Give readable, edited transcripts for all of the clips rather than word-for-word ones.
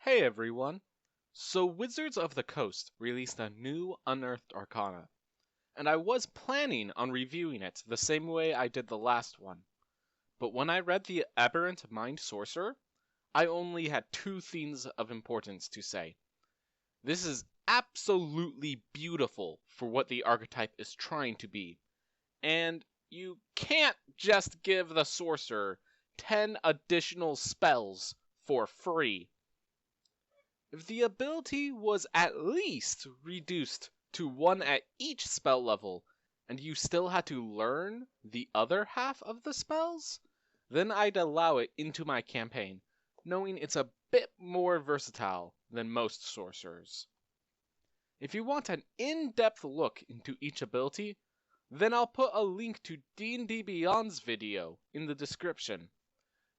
Hey everyone! So Wizards of the Coast released a new Unearthed Arcana, and I was planning on reviewing it the same way I did the last one. But when I read the Aberrant Mind Sorcerer, I only had two things of importance to say. This is absolutely beautiful for what the archetype is trying to be, and you can't just give the sorcerer 10 additional spells for free. If the ability was at least reduced to one at each spell level, and you still had to learn the other half of the spells, then I'd allow it into my campaign, knowing it's a bit more versatile than most sorcerers. If you want an in-depth look into each ability, then I'll put a link to D&D Beyond's video in the description.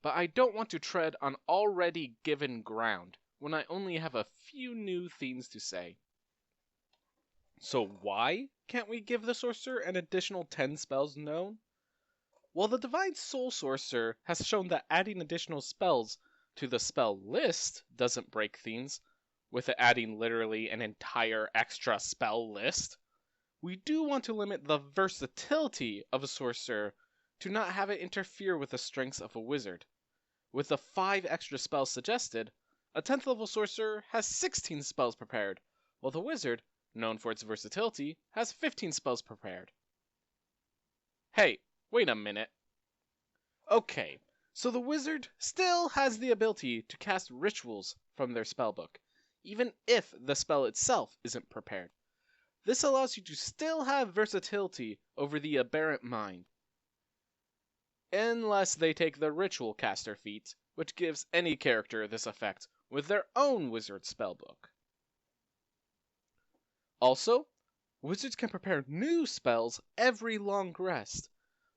But I don't want to tread on already given ground when I only have a few new things to say. So why can't we give the sorcerer an additional 10 spells known? Well, the Divine Soul Sorcerer has shown that adding additional spells to the spell list doesn't break things, with it adding literally an entire extra spell list. We do want to limit the versatility of a sorcerer to not have it interfere with the strengths of a wizard. With the 5 extra spells suggested, a 10th level sorcerer has 16 spells prepared, while the wizard, known for its versatility, has 15 spells prepared. Hey, wait a minute. Okay, so the wizard still has the ability to cast rituals from their spellbook, even if the spell itself isn't prepared. This allows you to still have versatility over the Aberrant Mind, unless they take the Ritual Caster feat, which gives any character this effect with their own wizard spellbook. Also, wizards can prepare new spells every long rest,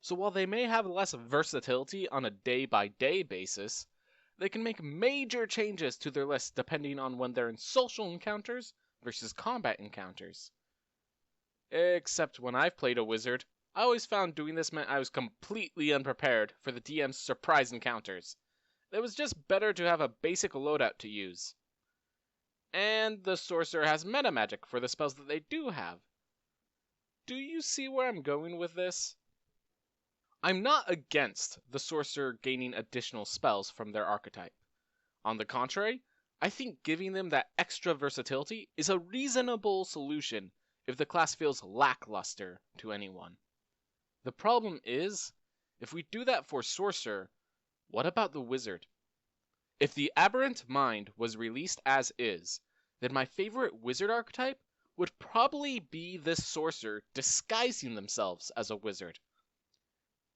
so while they may have less versatility on a day-by-day basis, they can make major changes to their list depending on when they're in social encounters versus combat encounters. Except when I've played a wizard, I always found doing this meant I was completely unprepared for the DM's surprise encounters. It was just better to have a basic loadout to use. And the sorcerer has meta magic for the spells that they do have. Do you see where I'm going with this? I'm not against the sorcerer gaining additional spells from their archetype. On the contrary, I think giving them that extra versatility is a reasonable solution if the class feels lackluster to anyone. The problem is, if we do that for sorcerer, what about the wizard? If the Aberrant Mind was released as is, then my favorite wizard archetype would probably be this sorcerer disguising themselves as a wizard.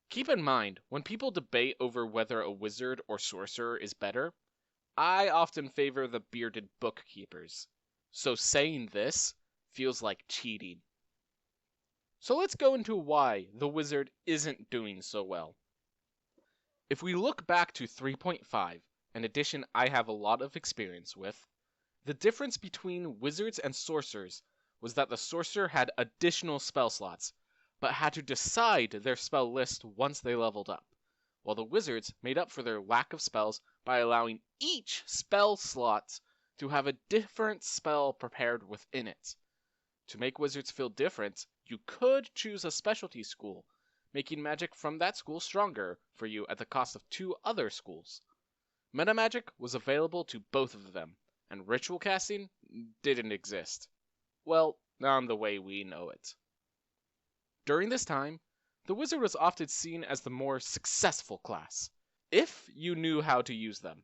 Keep in mind, when people debate over whether a wizard or sorcerer is better, I often favor the bearded bookkeepers. So saying this feels like cheating. So let's go into why the wizard isn't doing so well. If we look back to 3.5, an edition I have a lot of experience with, the difference between wizards and sorcerers was that the sorcerer had additional spell slots, but had to decide their spell list once they leveled up, while the wizards made up for their lack of spells by allowing each spell slot to have a different spell prepared within it. To make wizards feel different, you could choose a specialty school, making magic from that school stronger for you at the cost of 2 other schools. Metamagic was available to both of them, and ritual casting didn't exist. Well, not the way we know it. During this time, the wizard was often seen as the more successful class, if you knew how to use them.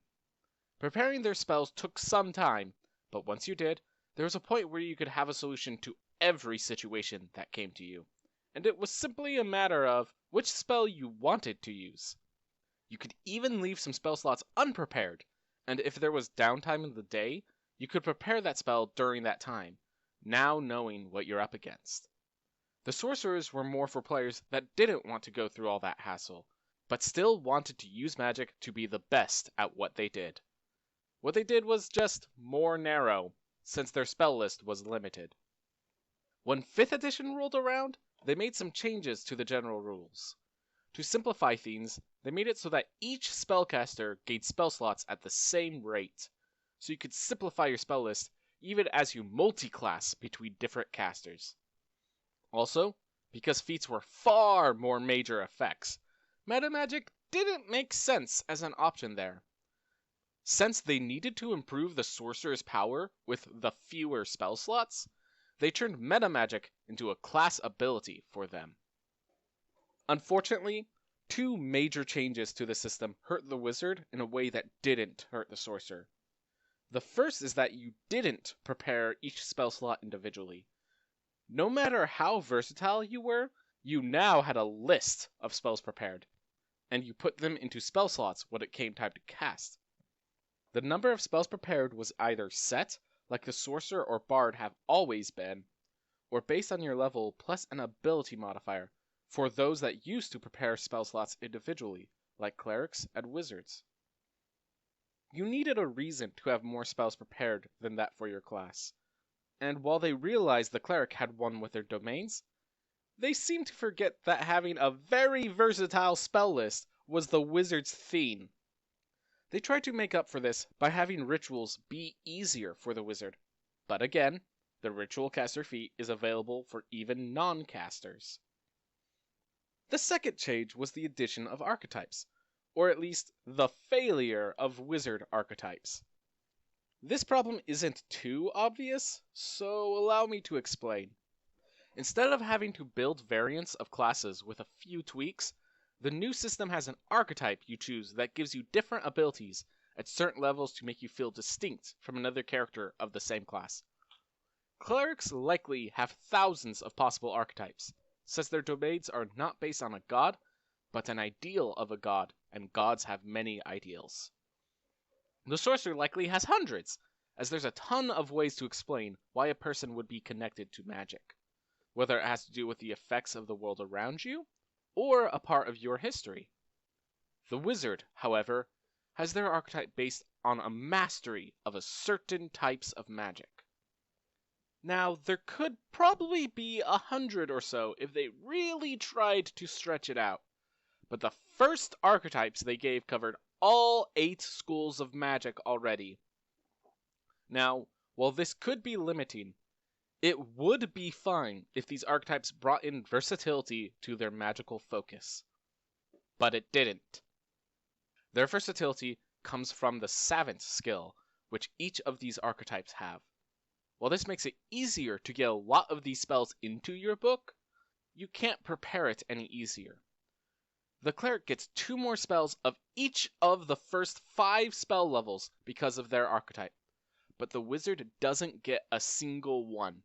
Preparing their spells took some time, but once you did, there was a point where you could have a solution to every situation that came to you, and it was simply a matter of which spell you wanted to use. You could even leave some spell slots unprepared, and if there was downtime in the day, you could prepare that spell during that time, now knowing what you're up against. The sorcerers were more for players that didn't want to go through all that hassle, but still wanted to use magic to be the best at what they did. What they did was just more narrow, since their spell list was limited. When 5th edition rolled around, they made some changes to the general rules. To simplify things, they made it so that each spellcaster gained spell slots at the same rate. so you could simplify your spell list even as you multi-class between different casters. Also, because feats were far more major effects, meta magic didn't make sense as an option there. Since they needed to improve the sorcerer's power with the fewer spell slots, they turned meta magic into a class ability for them. Unfortunately, two major changes to the system hurt the wizard in a way that didn't hurt the sorcerer. The first is that you didn't prepare each spell slot individually. No matter how versatile you were, you now had a list of spells prepared, and you put them into spell slots when it came time to cast. The number of spells prepared was either set, like the sorcerer or bard have always been, or based on your level plus an ability modifier for those that used to prepare spell slots individually, like clerics and wizards. You needed a reason to have more spells prepared than that for your class, and while they realized the cleric had one with their domains, they seemed to forget that having a very versatile spell list was the wizard's theme. They tried to make up for this by having rituals be easier for the wizard, but again, the ritual caster feat is available for even non-casters. The second change was the addition of archetypes, or at least the failure of wizard archetypes. This problem isn't too obvious, so allow me to explain. Instead of having to build variants of classes with a few tweaks, the new system has an archetype you choose that gives you different abilities at certain levels to make you feel distinct from another character of the same class. Clerics likely have thousands of possible archetypes, since their domains are not based on a god, but an ideal of a god, and gods have many ideals. The sorcerer likely has hundreds, as there's a ton of ways to explain why a person would be connected to magic, whether it has to do with the effects of the world around you, or a part of your history. The wizard, however, has their archetype based on a mastery of a certain types of magic. Now, there could probably be 100 or so if they really tried to stretch it out, but the first archetypes they gave covered all 8 schools of magic already. Now, while this could be limiting, it would be fine if these archetypes brought in versatility to their magical focus. But it didn't. Their versatility comes from the savant skill, which each of these archetypes have. While this makes it easier to get a lot of these spells into your book, you can't prepare it any easier. The cleric gets 2 more spells of each of the first 5 spell levels because of their archetype, but the wizard doesn't get a single one.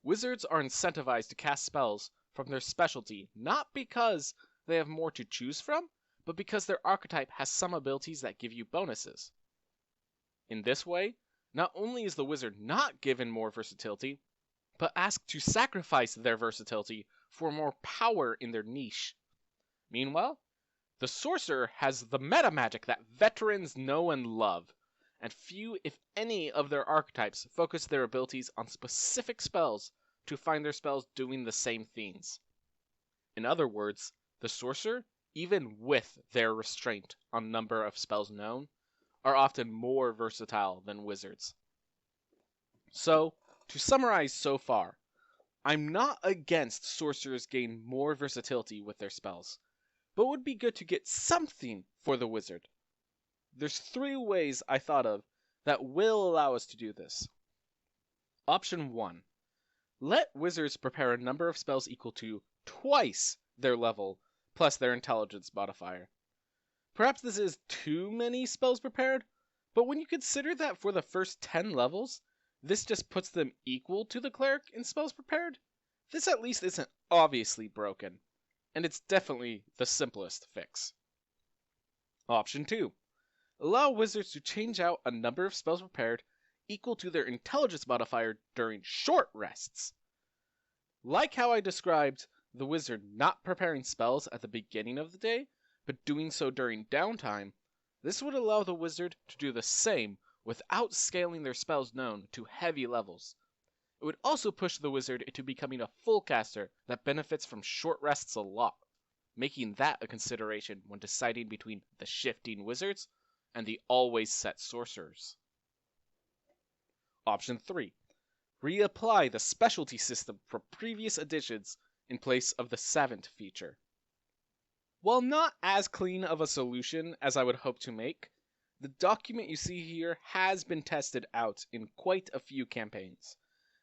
Wizards are incentivized to cast spells from their specialty not because they have more to choose from, but because their archetype has some abilities that give you bonuses. In this way, not only is the wizard not given more versatility, but asked to sacrifice their versatility for more power in their niche. Meanwhile, the sorcerer has the meta magic that veterans know and love, and few, if any, of their archetypes focus their abilities on specific spells to find their spells doing the same things. In other words, the sorcerer, even with their restraint on number of spells known, are often more versatile than wizards. So, to summarize so far, I'm not against sorcerers gain more versatility with their spells, but it would be good to get something for the wizard. There's 3 ways I thought of that will allow us to do this. Option 1. Let wizards prepare a number of spells equal to twice their level plus their intelligence modifier. Perhaps this is too many spells prepared, but when you consider that for the first 10 levels, this just puts them equal to the cleric in spells prepared, this at least isn't obviously broken, and it's definitely the simplest fix. Option 2. Allow wizards to change out a number of spells prepared equal to their intelligence modifier during short rests. Like how I described the wizard not preparing spells at the beginning of the day, but doing so during downtime, this would allow the wizard to do the same without scaling their spells known to heavy levels. It would also push the wizard into becoming a full caster that benefits from short rests a lot, making that a consideration when deciding between the shifting wizards and the always set sorcerers. Option 3. Reapply the specialty system from previous editions in place of the 7th feature. While not as clean of a solution as I would hope to make, the document you see here has been tested out in quite a few campaigns,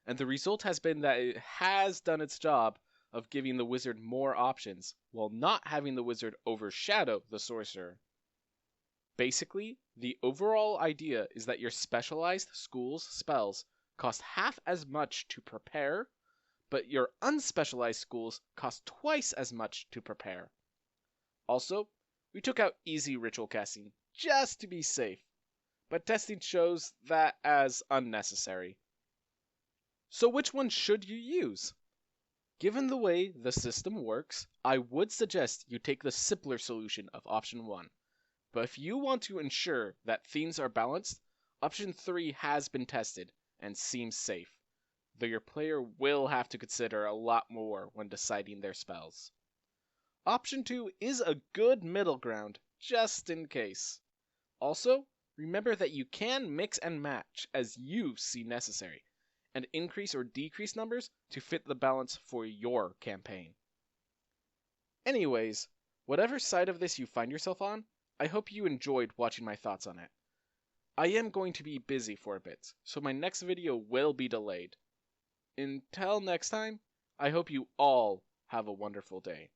and the result has been that it has done its job of giving the wizard more options while not having the wizard overshadow the sorcerer. Basically, the overall idea is that your specialized school's spells cost half as much to prepare, but your unspecialized schools cost twice as much to prepare. Also, we took out easy ritual casting just to be safe, but testing shows that as unnecessary. So which one should you use? Given the way the system works, I would suggest you take the simpler solution of option 1. But if you want to ensure that themes are balanced, option 3 has been tested and seems safe, though your player will have to consider a lot more when deciding their spells. Option 2 is a good middle ground, just in case. Also, remember that you can mix and match as you see necessary, and increase or decrease numbers to fit the balance for your campaign. Anyways, whatever side of this you find yourself on, I hope you enjoyed watching my thoughts on it. I am going to be busy for a bit, so my next video will be delayed. Until next time, I hope you all have a wonderful day.